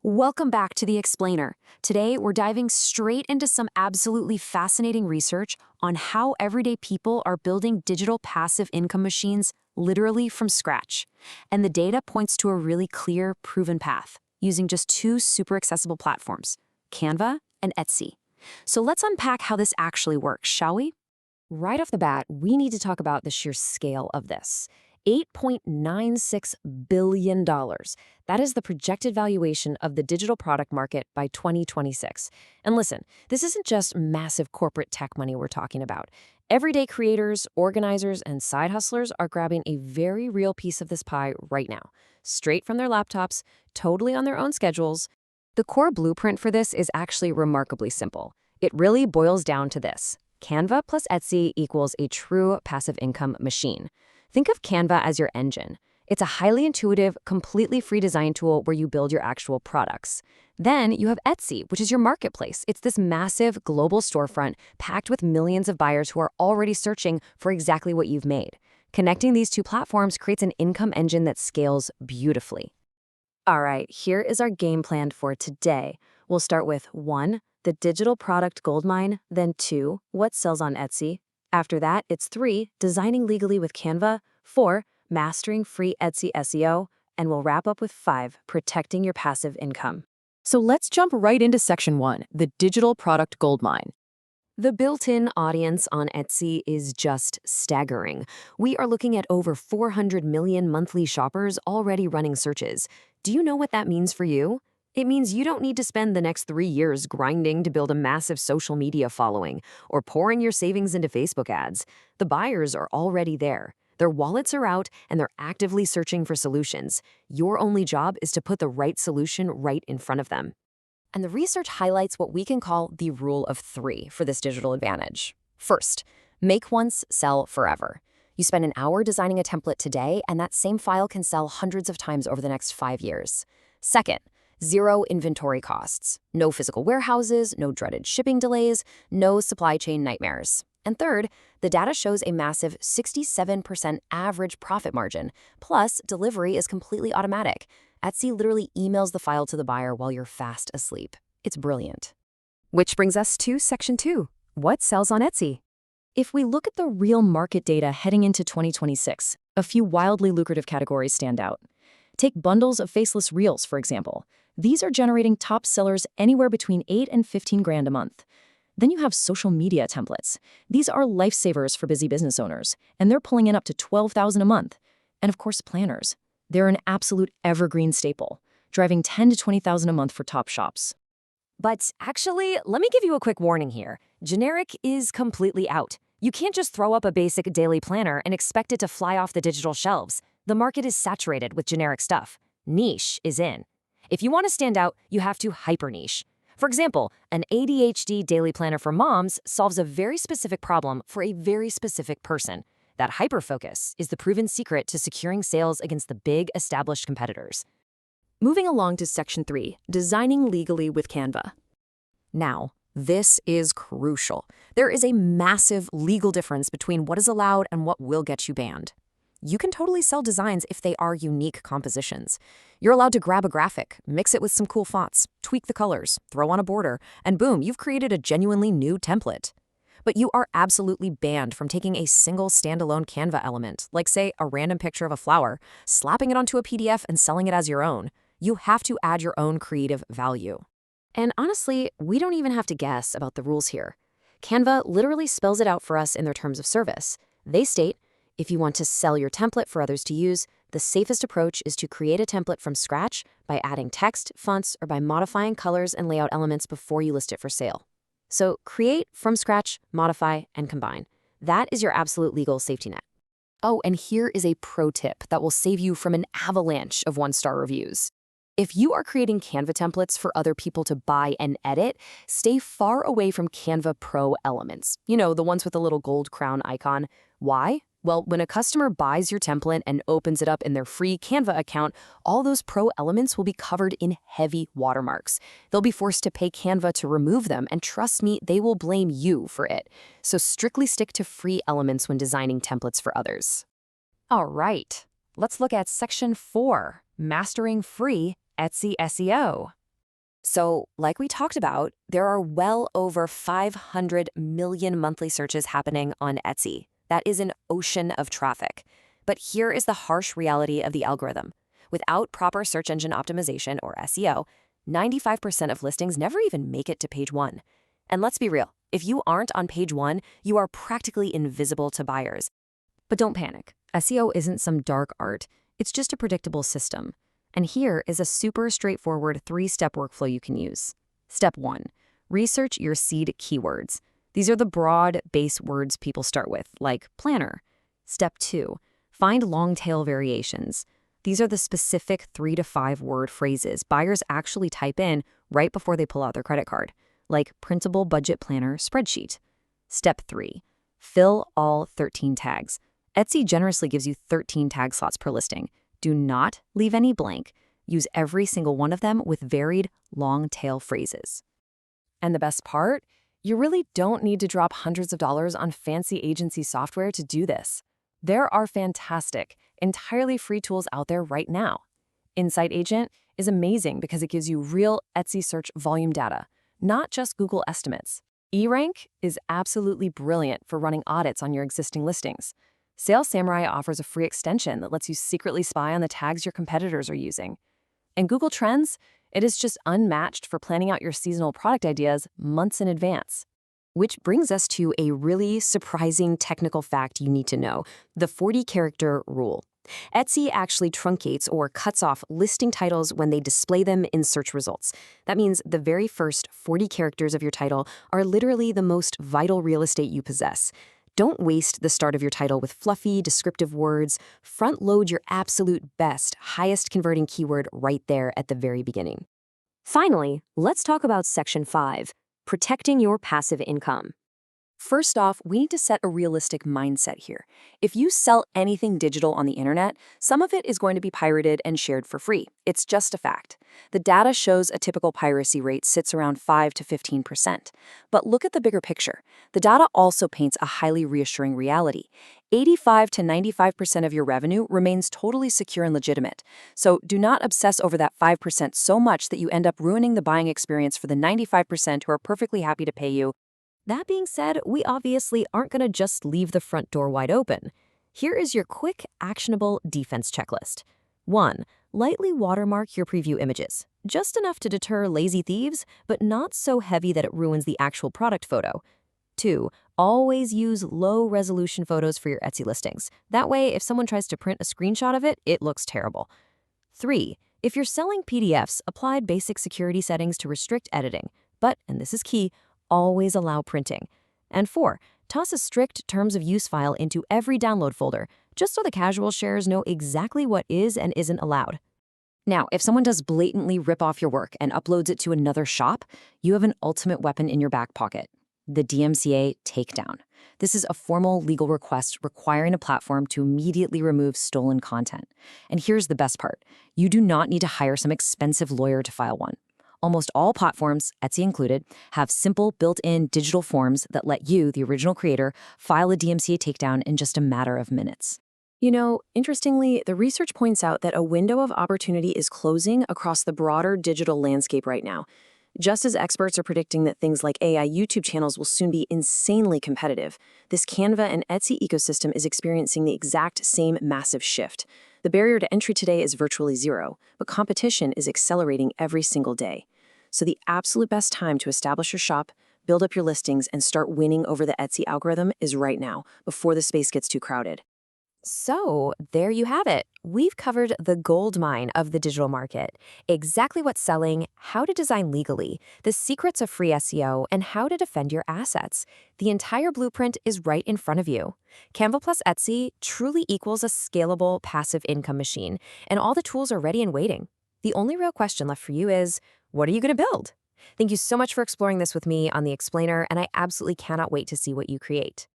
Welcome back to The Explainer. Today, we're diving straight into some absolutely fascinating research on how everyday people are building digital passive income machines literally from scratch. And the data points to a really clear, proven path using just two super accessible platforms, Canva and Etsy. So let's unpack how this actually works, shall we? Right off the bat, we need to talk about the sheer scale of this. $8.96 billion. That is the projected valuation of the digital product market by 2026. And listen, this isn't just massive corporate tech money we're talking about. Everyday creators, organizers, and side hustlers are grabbing a very real piece of this pie right now, straight from their laptops, totally on their own schedules. The core blueprint for this is actually remarkably simple. It really boils down to this. Canva plus Etsy equals a true passive income machine. Think of Canva as your engine. It's a highly intuitive, completely free design tool where you build your actual products. Then you have Etsy, which is your marketplace. It's this massive global storefront packed with millions of buyers who are already searching for exactly what you've made. Connecting these two platforms creates an income engine that scales beautifully. All right, here is our game plan for today. We'll start with 1, the digital product goldmine, then 2, what sells on Etsy. After that, it's 3, designing legally with Canva, 4, mastering free Etsy SEO, and we'll wrap up with 5, protecting your passive income. So let's jump right into section 1, the digital product goldmine. The built-in audience on Etsy is just staggering. We are looking at over 400 million monthly shoppers already running searches. Do you know what that means for you? It means you don't need to spend the next 3 years grinding to build a massive social media following or pouring your savings into Facebook ads. The buyers are already there. Their wallets are out and they're actively searching for solutions. Your only job is to put the right solution right in front of them. And the research highlights what we can call the rule of 3 for this digital advantage. First, make once, sell forever. You spend an hour designing a template today, and that same file can sell hundreds of times over the next 5 years. Second, 0 inventory costs. No physical warehouses, no dreaded shipping delays, no supply chain nightmares. And third, the data shows a massive 67% average profit margin, plus delivery is completely automatic. Etsy literally emails the file to the buyer while you're fast asleep. It's brilliant. Which brings us to section 2, what sells on Etsy? If we look at the real market data heading into 2026, a few wildly lucrative categories stand out. Take bundles of faceless reels, for example. These are generating top sellers anywhere between 8 and 15 grand a month. Then you have social media templates. These are lifesavers for busy business owners, and they're pulling in up to 12,000 a month. And of course, planners. They're an absolute evergreen staple, driving 10 to 20,000 a month for top shops. But actually, let me give you a quick warning here. Generic is completely out. You can't just throw up a basic daily planner and expect it to fly off the digital shelves. The market is saturated with generic stuff. Niche is in. If you want to stand out, you have to hyper niche. For example, an ADHD daily planner for moms solves a very specific problem for a very specific person. That hyper-focus is the proven secret to securing sales against the big established competitors. Moving along to section 3, designing legally with Canva. Now, this is crucial. There is a massive legal difference between what is allowed and what will get you banned. You can totally sell designs if they are unique compositions. You're allowed to grab a graphic, mix it with some cool fonts, tweak the colors, throw on a border, and boom, you've created a genuinely new template. But you are absolutely banned from taking a single standalone Canva element, like say a random picture of a flower, slapping it onto a PDF and selling it as your own. You have to add your own creative value. And honestly, we don't even have to guess about the rules here. Canva literally spells it out for us in their terms of service. They state, if you want to sell your template for others to use, the safest approach is to create a template from scratch by adding text, fonts, or by modifying colors and layout elements before you list it for sale. So create, from scratch, modify, and combine. That is your absolute legal safety net. Oh, and here is a pro tip that will save you from an avalanche of 1-star reviews. If you are creating Canva templates for other people to buy and edit, stay far away from Canva Pro elements. You know, the ones with the little gold crown icon. Why? Well, when a customer buys your template and opens it up in their free Canva account, all those pro elements will be covered in heavy watermarks. They'll be forced to pay Canva to remove them, and trust me, they will blame you for it. So strictly stick to free elements when designing templates for others. All right, let's look at section 4, mastering free Etsy SEO. So, like we talked about, there are well over 500 million monthly searches happening on Etsy. That is an ocean of traffic. But here is the harsh reality of the algorithm. Without proper search engine optimization, or SEO, 95% of listings never even make it to page one. And let's be real, if you aren't on page one, you are practically invisible to buyers. But don't panic. SEO isn't some dark art. It's just a predictable system. And here is a super straightforward 3-step workflow you can use. Step 1. Research your seed keywords. These are the broad base words people start with, like planner. Step 2. Find long-tail variations. These are the specific 3 to 5 word phrases buyers actually type in right before they pull out their credit card, like printable budget planner spreadsheet. Step 3. Fill all 13 tags. Etsy generously gives you 13 tag slots per listing. Do not leave any blank. Use every single one of them with varied long-tail phrases. And the best part? You really don't need to drop hundreds of dollars on fancy agency software to do this. There are fantastic, entirely free tools out there right now. Insight Agent is amazing because it gives you real Etsy search volume data, not just Google estimates. eRank is absolutely brilliant for running audits on your existing listings. Sales Samurai offers a free extension that lets you secretly spy on the tags your competitors are using. And Google Trends, it is just unmatched for planning out your seasonal product ideas months in advance. Which brings us to a really surprising technical fact you need to know, the 40-character rule. Etsy actually truncates or cuts off listing titles when they display them in search results. That means the very first 40 characters of your title are literally the most vital real estate you possess. Don't waste the start of your title with fluffy, descriptive words. Front-load your absolute best, highest converting keyword right there at the very beginning. Finally, let's talk about Section 5, protecting your passive income. First off, we need to set a realistic mindset here. If you sell anything digital on the internet, some of it is going to be pirated and shared for free. It's just a fact. The data shows a typical piracy rate sits around 5 to 15%. But look at the bigger picture. The data also paints a highly reassuring reality. 85 to 95% of your revenue remains totally secure and legitimate. So do not obsess over that 5% so much that you end up ruining the buying experience for the 95% who are perfectly happy to pay you. That being said, we obviously aren't going to just leave the front door wide open. Here is your quick, actionable defense checklist. 1. Lightly watermark your preview images. Just enough to deter lazy thieves, but not so heavy that it ruins the actual product photo. 2. Always use low-resolution photos for your Etsy listings. That way, if someone tries to print a screenshot of it, it looks terrible. 3. If you're selling PDFs, apply basic security settings to restrict editing. But, and this is key, always allow printing. And 4, toss a strict terms of use file into every download folder, just so the casual sharers know exactly what is and isn't allowed. Now, if someone does blatantly rip off your work and uploads it to another shop, you have an ultimate weapon in your back pocket, the DMCA takedown. This is a formal legal request requiring a platform to immediately remove stolen content. And here's the best part. You do not need to hire some expensive lawyer to file one. Almost all platforms, Etsy included, have simple built-in digital forms that let you, the original creator, file a DMCA takedown in just a matter of minutes. You know, interestingly, the research points out that a window of opportunity is closing across the broader digital landscape right now. Just as experts are predicting that things like AI YouTube channels will soon be insanely competitive, this Canva and Etsy ecosystem is experiencing the exact same massive shift. The barrier to entry today is virtually zero, but competition is accelerating every single day. So the absolute best time to establish your shop, build up your listings, and start winning over the Etsy algorithm is right now, before the space gets too crowded. So there you have it. We've covered the gold mine of the digital market, exactly what's selling, how to design legally, the secrets of free SEO, and how to defend your assets. The entire blueprint is right in front of you. Canva plus Etsy truly equals a scalable passive income machine, and all the tools are ready and waiting. The only real question left for you is, what are you going to build? Thank you so much for exploring this with me on The Explainer, and I absolutely cannot wait to see what you create.